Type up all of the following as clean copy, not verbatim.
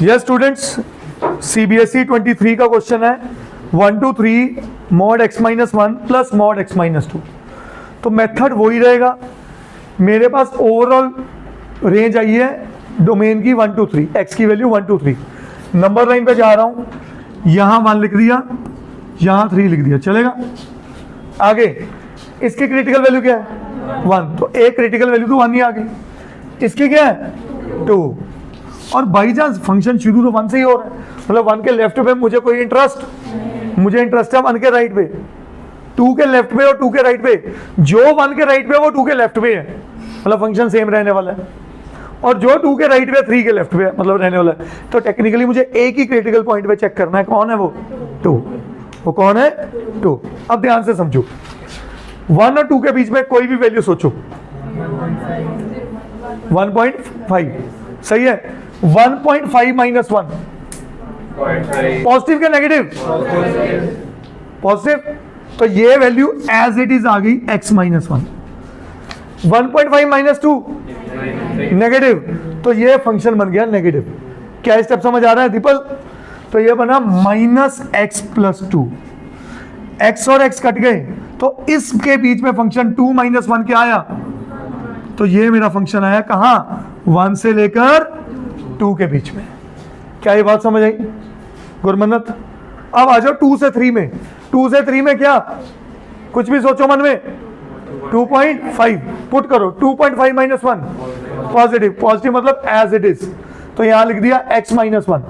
Yes students, CBSE 23 का question है 1 to 3 mod x minus 1 plus mod x minus 2। तो method वही रहेगा। मेरे पास ओवरऑल रेंज आई है डोमेन की 1 to 3, x की वैल्यू 1 to 3। नंबर लाइन पे जा रहा हूं, यहां 1 लिख दिया, यहां 3 लिख दिया, चलेगा। आगे इसकी क्रिटिकल वैल्यू क्या है 1, तो एक क्रिटिकल वैल्यू तो 1 ही आ गई। इसकी क्या है 2, और बाई चांस फंक्शन शुरू तो 1 से ही हो रहा है, मतलब 1 के लेफ्ट पे मुझे कोई मुझे इंटरेस्ट है 1 के राइट पे, 2 के लेफ्ट पे और 2 के राइट पे। जो 1 के राइट पे वो 2 के लेफ्ट पे है, मतलब फंक्शन सेम रहने वाला है। और जो 2 के राइट पे 3 के लेफ्ट पे मतलब रहने वाला है। तो टेक्निकली मुझे एक ही क्रिटिकल पॉइंट पे चेक करना है, कौन है वो 2। वो कौन है 2। अब ध्यान से समझो, 1 और 2 के बीच में कोई भी वैल्यू सोचो। 1.5 सही है। 1.5 माइनस 1 पॉजिटिव क्या नेगेटिव? पॉजिटिव। तो ये वैल्यू एज इट इज आ गई x माइनस 1। 1.5 माइनस 2 नेगेटिव, तो ये फंक्शन बन गया नेगेटिव। क्या स्टेप समझ आ रहा है दीपल? तो ये बना माइनस x प्लस 2। x और x कट गए, तो इसके बीच में फंक्शन 2 माइनस 1 क्या आया? तो ये मेरा फंक्शन आया कहां? 1 से लेकर 2 के बीच में। क्या ये बात समझ आई गुरमन्नत? अब आ जाओ 2 से 3 में। 2 से 3 में क्या, कुछ भी सोचो मन में। 2.5 पुट करो। 2.5 माइनस 1 पॉजिटिव, पॉजिटिव मतलब एज इट इज, तो यहां लिख दिया x माइनस 1।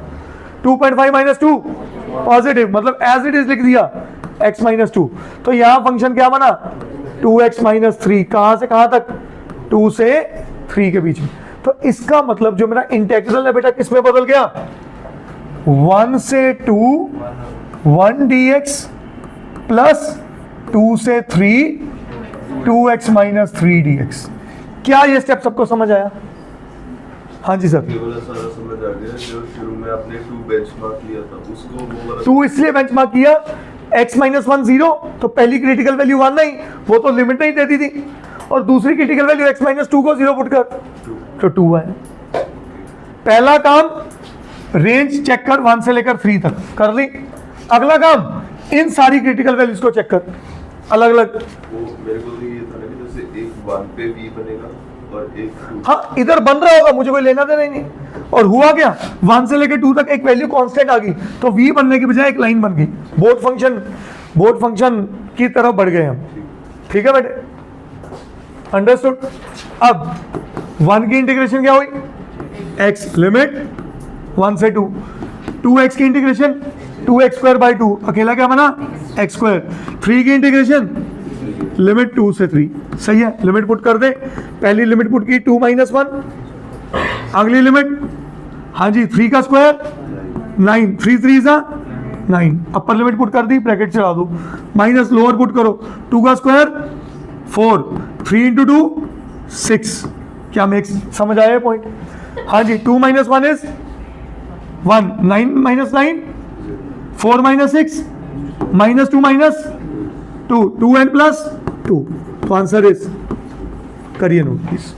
2.5 माइनस 2 पॉजिटिव मतलब एज इट इज लिख दिया x माइनस 2। तो यहां फंक्शन क्या बना 2x माइनस 3। कहां से कहां तक? 2 से 3 के बीच में। तो इसका मतलब जो मेरा इंटेग्रल है बेटा किसमें बदल गया? 1 से 2 1 dx प्लस 2 से 3 2x माइनस 3 dx। क्या ये स्टेप सबको समझ आया? हाँ जी सर। सारा समझ आ गया। जो शुरू में आपने 2 बेंचमार्क किया था उसको 2 इसलिए बेंचमार्क किया, x माइनस 1 0, तो पहली क्रिटिकल वैल्यू 1 नहीं, वो तो लिमिट नहीं देती थी। और दूसरी क्रिटिकल वैल्यू x माइनस 2 को 0 पुट कर, तो 2 है। पहला काम रेंज चेक कर 1 से लेकर 3 तक कर ली। अगला काम इन सारी क्रिटिकल वैल्यूज को चेक कर अलग अलग। मेरे को तो ये था ना कि जैसे एक 1 पे v बनेगा और एक 2। हाँ इधर बन रहा होगा, मुझे कोई लेना देना ही नहीं। और हुआ क्या, 1 से लेकर 2 तक एक वैल्यू कांस्टेंट आ गई, तो v बनने की बजाय एक लाइन बन गई। बोथ फंक्शन की तरफ बढ़ गए हम। ठीक है बेटे, अंडरस्टूड। अब 1 की इंटीग्रेशन क्या हुई? x लिमिट 1 से 2। 2x की इंटीग्रेशन 2x स्क्वायर बाई 2, अकेला क्या बना x स्क्वायर। 3 की इंटीग्रेशन लिमिट 2 से 3। सही है, लिमिट पुट कर दे। पहली लिमिट पुट की 2 माइनस 1, अगली लिमिट हाँ जी 3 का स्क्वायर 9, 3 3 सा 9, अपर लिमिट पुट कर दी, ब्रैकेट चढ़ा दो, माइनस लोअर पुट करो 2 का स्क्वायर 4, 3 इंटू 2 6। क्या मेक्स समझ आया पॉइंट? हाँ जी 2 minus 1 is 1, 9 minus 9 4 minus 6 minus 2 minus 2 2 and plus 2। तो आंसर इज, करिए नोट प्लीज।